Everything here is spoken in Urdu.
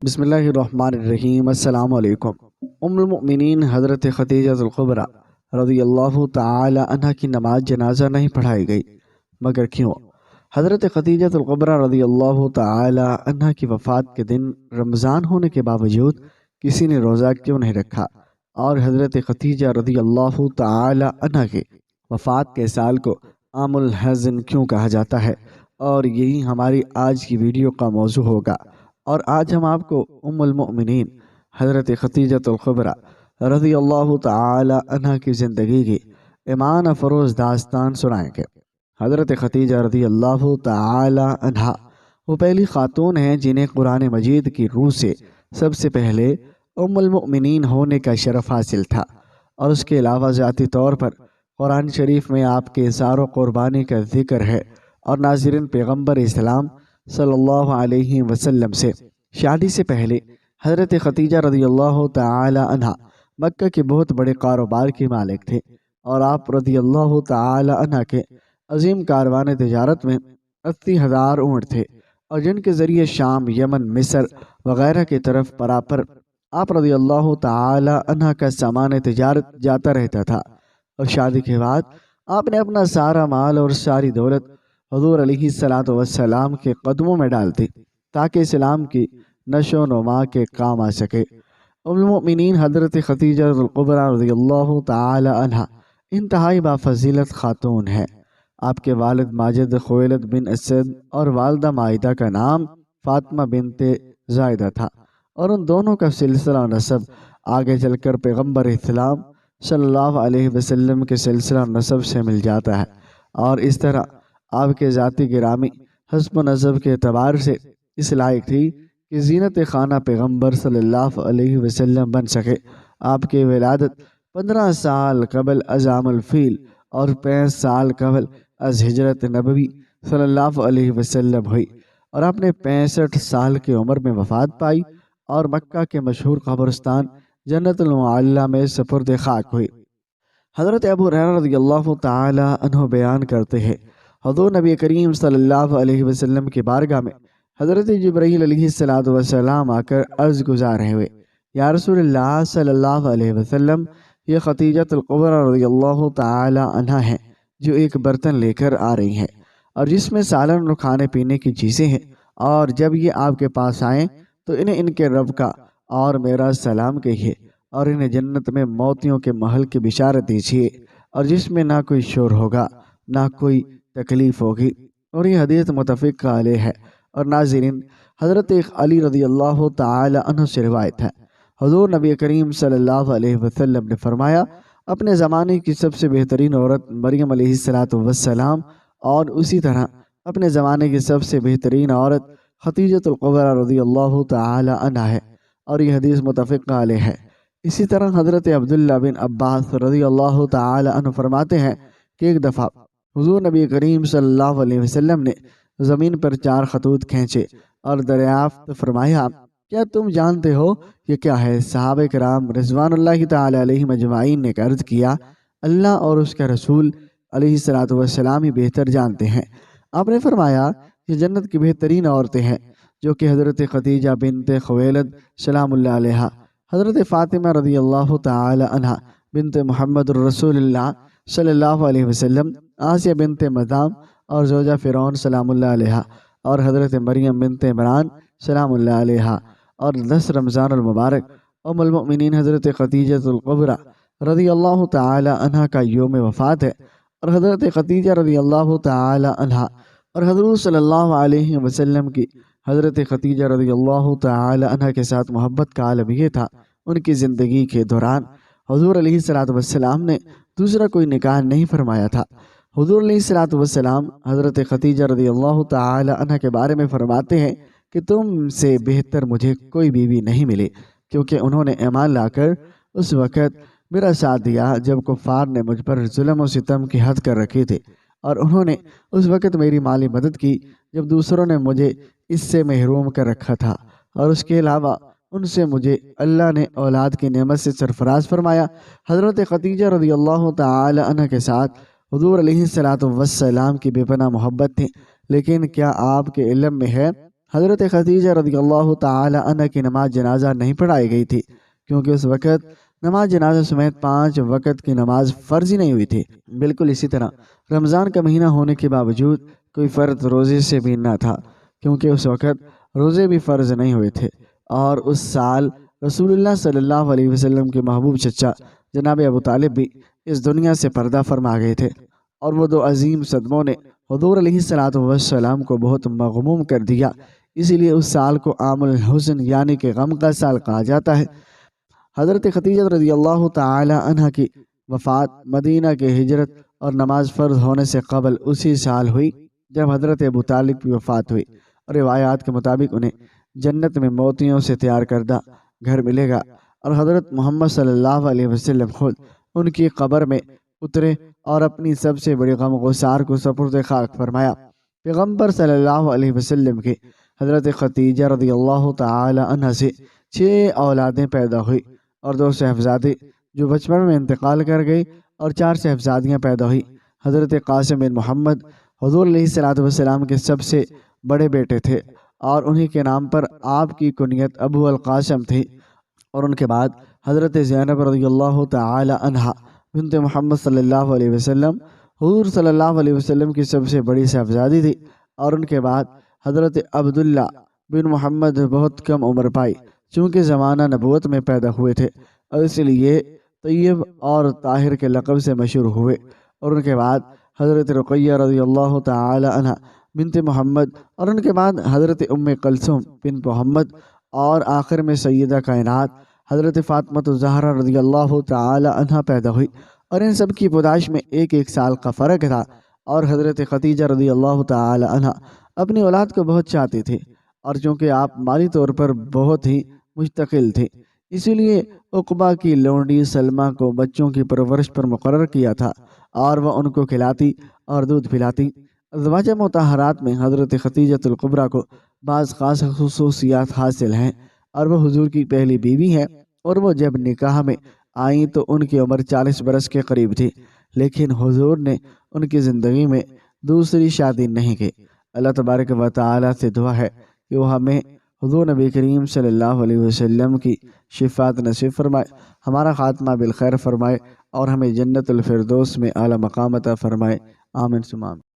بسم اللہ الرحمن الرحیم۔ السلام علیکم۔ ام المؤمنین حضرت خدیجہ الکبریٰ رضی اللہ تعالی عنہ کی نماز جنازہ نہیں پڑھائی گئی، مگر کیوں؟ حضرت خدیجہ الکبریٰ رضی اللہ تعالی عنہ کی وفات کے دن رمضان ہونے کے باوجود کسی نے روزہ کیوں نہیں رکھا؟ اور حضرت خدیجہ رضی اللہ تعالی عنہ کے وفات کے سال کو عام الحزن کیوں کہا جاتا ہے؟ اور یہی ہماری آج کی ویڈیو کا موضوع ہوگا۔ اور آج ہم آپ کو ام المؤمنین حضرت خدیجہ الکبریٰ رضی اللہ تعالی عنہ کی زندگی کی ایمان افروز داستان سنائیں گے۔ حضرت خدیجہ رضی اللہ تعالی عنہ وہ پہلی خاتون ہیں جنہیں قرآن مجید کی روح سے سب سے پہلے ام المؤمنین ہونے کا شرف حاصل تھا، اور اس کے علاوہ ذاتی طور پر قرآن شریف میں آپ کے اظہار و قربانی کا ذکر ہے۔ اور ناظرین، پیغمبر اسلام صلی اللہ علیہ وسلم سے شادی سے پہلے حضرت خدیجہ رضی اللہ تعالی عنہ مکہ کے بہت بڑے کاروبار کی مالک تھے، اور آپ رضی اللہ تعالی عنہ کے عظیم کاروان تجارت میں 80,000 اونٹ تھے، اور جن کے ذریعے شام، یمن، مصر وغیرہ کی طرف پراپر آپ رضی اللہ تعالی عنہ کا سامان تجارت جاتا رہتا تھا۔ اور شادی کے بعد آپ نے اپنا سارا مال اور ساری دولت حضور علیہ السلام کے قدموں میں ڈال دی تاکہ اسلام کی نشو و نما کے کام آ سکے۔ ام المؤمنین حضرت خدیجہ الکبریٰ رضی اللہ تعالی عنہ انتہائی بافضیلت خاتون ہے۔ آپ کے والد ماجد خویلد بن اسد اور والدہ مائدہ کا نام فاطمہ بنت زائدہ تھا، اور ان دونوں کا سلسلہ نسب آگے چل کر پیغمبر اسلام صلی اللہ علیہ وسلم کے سلسلہ نسب سے مل جاتا ہے، اور اس طرح آپ کے ذاتی گرامی حسب و نسب کے اعتبار سے اس لائق تھی کہ زینت خانہ پیغمبر صلی اللہ علیہ وسلم بن سکے۔ آپ کی ولادت 15 سال قبل از عام الفیل اور 65 سال قبل از ہجرت نبوی صلی اللہ علیہ وسلم ہوئی، اور آپ نے 65 سال کی عمر میں وفات پائی اور مکہ کے مشہور قبرستان جنت المعلیٰ میں سپرد خاک ہوئی۔ حضرت ابو ہریرہ رضی اللہ تعالی عنہ بیان کرتے ہیں، حضور نبی کریم صلی اللہ علیہ وسلم کی بارگاہ میں حضرت جبرائیل علیہ السلام آ کر عرض گزار ہوئے، یا رسول اللہ صلی اللہ علیہ وسلم، یہ خدیجہ الکبریٰ رضی اللہ تعالی عنہ ہیں جو ایک برتن لے کر آ رہی ہیں، اور جس میں سالن اور کھانے پینے کی چیزیں ہیں، اور جب یہ آپ کے پاس آئیں تو انہیں ان کے رب کا اور میرا سلام کہیے، اور انہیں جنت میں موتیوں کے محل کی بشارت دیجیے، اور جس میں نہ کوئی شور ہوگا نہ کوئی تکلیف ہوگی۔ اور یہ حدیث متفق علیہ ہے۔ اور ناظرین، حضرت علی رضی اللہ تعالی عنہ سے روایت ہے، حضور نبی کریم صلی اللہ علیہ وسلم نے فرمایا، اپنے زمانے کی سب سے بہترین عورت مریم علیہ السلام، اور اسی طرح اپنے زمانے کی سب سے بہترین عورت خدیجہ الکبریٰ رضی اللہ تعالی عنہ ہے، اور یہ حدیث متفق علیہ ہے۔ اسی طرح حضرت عبداللہ بن عباس رضی اللہ تعالی عنہ فرماتے ہیں کہ ایک دفعہ حضور نبی کریم صلی اللہ علیہ وسلم نے زمین پر 4 خطوط کھینچے اور دریافت فرمایا، کیا تم جانتے ہو یہ کیا ہے؟ صحابہ کرام رضوان اللہ تعالی علیہم اجمعین نے عرض کیا، اللہ اور اس کا رسول علیہ السلام ہی بہتر جانتے ہیں۔ آپ نے فرمایا، یہ جنت کی بہترین عورتیں ہیں، جو کہ حضرت خدیجہ بنت خویلد سلام اللہ علیہا، حضرت فاطمہ رضی اللہ تعالی عنہ بنت محمد الرسول اللہ صلی اللہ علیہ وسلم، آسیہ بنت مدام اور زوجہ فرعون سلام اللہ علیہا، اور حضرت مریم بنت عمران سلام اللہ علیہا۔ اور 10 رمضان المبارک ام المؤمنین حضرت خدیجہ الکبریٰ رضی اللہ تعالی عنہ کا یوم وفات ہے، اور حضرت خدیجہ رضی اللہ تعالی عنہ اور حضور صلی اللہ علیہ وسلم کی حضرت خدیجہ رضی اللہ تعالی عنہ کے ساتھ محبت کا عالم یہ تھا، ان کی زندگی کے دوران حضور علیہ السلام نے دوسرا کوئی نکاح نہیں فرمایا تھا۔ حضور علیہ السلام حضرت خدیجہ رضی اللہ تعالی عنہ کے بارے میں فرماتے ہیں کہ تم سے بہتر مجھے کوئی بیوی نہیں ملی، کیونکہ انہوں نے ایمان لا کر اس وقت میرا ساتھ دیا جب کفار نے مجھ پر ظلم و ستم کی حد کر رکھی تھی، اور انہوں نے اس وقت میری مالی مدد کی جب دوسروں نے مجھے اس سے محروم کر رکھا تھا، اور اس کے علاوہ ان سے مجھے اللہ نے اولاد کی نعمت سے سرفراز فرمایا۔ حضرت خدیجہ رضی اللہ تعالی عنہ کے ساتھ حضور علیہ السلام کی بے پناہ محبت تھی، لیکن کیا آپ کے علم میں ہے حضرت خدیجہ رضی اللہ تعالی عنہ کی نماز جنازہ نہیں پڑھائی گئی تھی، کیونکہ اس وقت نماز جنازہ سمیت 5 وقت کی نماز فرض ہی نہیں ہوئی تھی۔ بالکل اسی طرح رمضان کا مہینہ ہونے کے باوجود کوئی فرد روزے سے بھی نہ تھا، کیونکہ اس وقت روزے بھی فرض نہیں ہوئے تھے، اور اس سال رسول اللہ صلی اللہ علیہ وسلم کے محبوب چچا جناب ابو طالب بھی اس دنیا سے پردہ فرما گئے تھے، اور وہ 2 عظیم صدموں نے حضور علیہ السلام کو بہت مغموم کر دیا۔ اسی لیے اس سال کو عام الحزن یعنی کہ غم کا سال کہا جاتا ہے۔ حضرت خدیجہ رضی اللہ تعالی عنہ کی وفات مدینہ کے ہجرت اور نماز فرض ہونے سے قبل اسی سال ہوئی جب حضرت ابو طالب کی وفات ہوئی، اور روایات کے مطابق انہیں جنت میں موتیوں سے تیار کردہ گھر ملے گا، اور حضرت محمد صلی اللہ علیہ وسلم خود ان کی قبر میں اترے اور اپنی سب سے بڑی غم گسار کو سپرد خاک فرمایا۔ پیغمبر صلی اللہ علیہ وسلم کے حضرت خدیجہ رضی اللہ تعالی عنہ سے 6 اولادیں پیدا ہوئی، اور 2 صاحبزادے جو بچپن میں انتقال کر گئی، اور 4 صاحبزادیاں پیدا ہوئی۔ حضرت قاسم بن محمد حضور علیہ السلام کے سب سے بڑے بیٹے تھے، اور انہی کے نام پر آپ کی کنیت ابو القاسم تھی، اور ان کے بعد حضرت زینب رضی اللہ تعالی عنہ بنت محمد صلی اللہ علیہ وسلم حضور صلی اللہ علیہ وسلم کی سب سے بڑی صاحبزادی تھی، اور ان کے بعد حضرت عبداللہ بن محمد بہت کم عمر پائی، چونکہ زمانہ نبوت میں پیدا ہوئے تھے، اور اس لیے طیب اور طاہر کے لقب سے مشہور ہوئے، اور ان کے بعد حضرت رقیہ رضی اللہ تعالی عنہ بنت محمد، اور ان کے بعد حضرت ام کلثوم بنت محمد، اور آخر میں سیدہ کائنات حضرت فاطمہ الزہرا رضی اللہ تعالی عنہ پیدا ہوئی، اور ان سب کی پیدائش میں 1 سال کا فرق تھا، اور حضرت خدیجہ رضی اللہ تعالی عنہ اپنی اولاد کو بہت چاہتی تھی، اور چونکہ آپ مالی طور پر بہت ہی مستقل تھے، اسی لیے عقبہ کی لونڈی سلمہ کو بچوں کی پرورش پر مقرر کیا تھا، اور وہ ان کو کھلاتی اور دودھ پلاتی۔ ازواج مطہرات میں حضرت خدیجہ الکبریٰ کو بعض خاص خصوصیات حاصل ہیں، اور وہ حضور کی پہلی بیوی ہیں، اور وہ جب نکاح میں آئیں تو ان کی عمر 40 برس کے قریب تھی، لیکن حضور نے ان کی زندگی میں دوسری شادی نہیں کی۔ اللہ تبارک و تعالی سے دعا ہے کہ وہ ہمیں حضور نبی کریم صلی اللہ علیہ وسلم کی شفاعت نصیب فرمائے، ہمارا خاتمہ بالخیر فرمائے، اور ہمیں جنت الفردوس میں اعلیٰ مقام عطا فرمائے۔ آمین ثم آمین۔